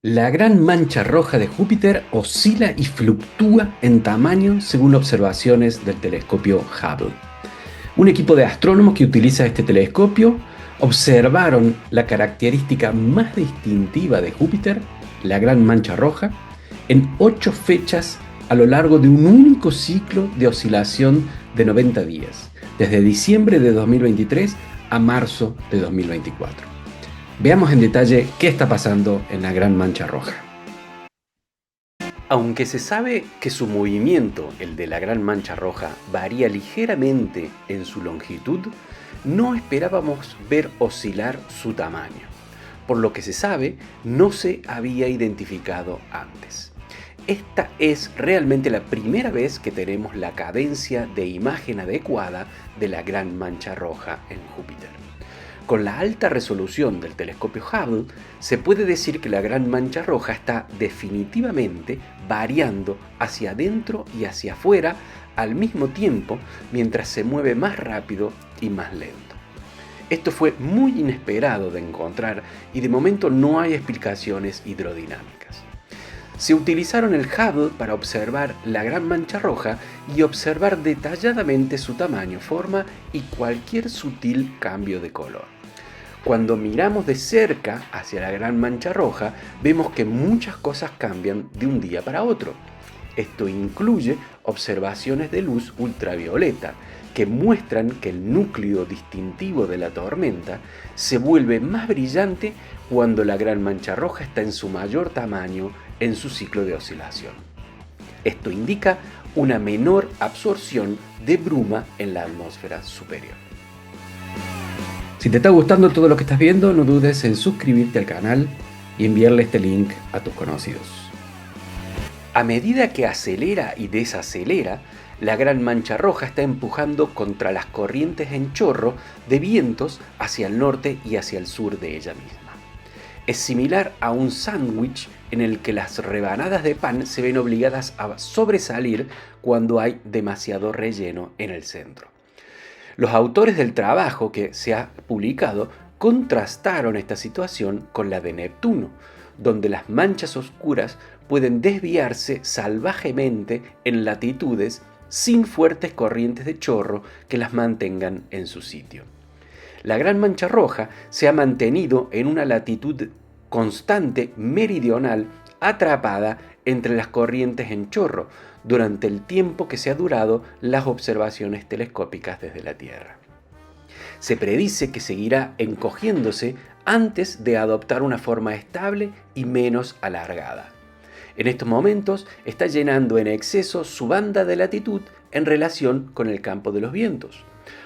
La gran mancha roja de Júpiter oscila y fluctúa en tamaño según observaciones del telescopio Hubble. Un equipo de astrónomos que utiliza este telescopio observaron la característica más distintiva de Júpiter, la gran mancha roja, en 8 fechas a lo largo de un único ciclo de oscilación de 90 días, desde diciembre de 2023 a marzo de 2024. Veamos en detalle qué está pasando en la gran mancha roja. Aunque se sabe que su movimiento, el de la gran mancha roja, varía ligeramente en su longitud, no esperábamos ver oscilar su tamaño. Por lo que se sabe, no se había identificado antes. Esta es realmente la primera vez que tenemos la cadencia de imagen adecuada de la gran mancha roja en Júpiter. Con la alta resolución del telescopio Hubble, se puede decir que la gran mancha roja está definitivamente variando hacia adentro y hacia afuera al mismo tiempo mientras se mueve más rápido y más lento. Esto fue muy inesperado de encontrar y de momento no hay explicaciones hidrodinámicas. Se utilizaron el Hubble para observar la gran mancha roja y observar detalladamente su tamaño, forma y cualquier sutil cambio de color. Cuando miramos de cerca hacia la gran mancha roja, vemos que muchas cosas cambian de un día para otro. Esto incluye observaciones de luz ultravioleta, que muestran que el núcleo distintivo de la tormenta se vuelve más brillante cuando la gran mancha roja está en su mayor tamaño en su ciclo de oscilación. Esto indica una menor absorción de bruma en la atmósfera superior. Si te está gustando todo lo que estás viendo, no dudes en suscribirte al canal y enviarle este link a tus conocidos. A medida que acelera y desacelera, la gran mancha roja está empujando contra las corrientes en chorro de vientos hacia el norte y hacia el sur de ella misma. Es similar a un sándwich en el que las rebanadas de pan se ven obligadas a sobresalir cuando hay demasiado relleno en el centro. Los autores del trabajo que se ha publicado contrastaron esta situación con la de Neptuno, donde las manchas oscuras pueden desviarse salvajemente en latitudes sin fuertes corrientes de chorro que las mantengan en su sitio. La gran mancha roja se ha mantenido en una latitud constante meridional atrapada entre las corrientes en chorro durante el tiempo que se ha durado las observaciones telescópicas desde la Tierra. Se predice que seguirá encogiéndose antes de adoptar una forma estable y menos alargada. En estos momentos está llenando en exceso su banda de latitud en relación con el campo de los vientos.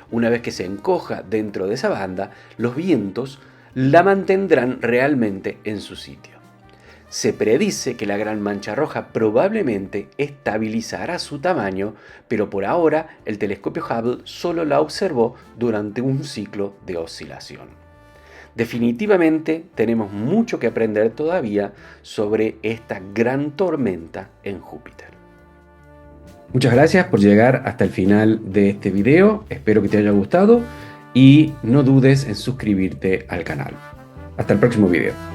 Una vez que se encoja dentro de esa banda, los vientos la mantendrán realmente en su sitio. Se predice que la gran mancha roja probablemente estabilizará su tamaño, pero por ahora el telescopio Hubble solo la observó durante un ciclo de oscilación. Definitivamente tenemos mucho que aprender todavía sobre esta gran tormenta en Júpiter. Muchas gracias por llegar hasta el final de este video, espero que te haya gustado y no dudes en suscribirte al canal. Hasta el próximo video.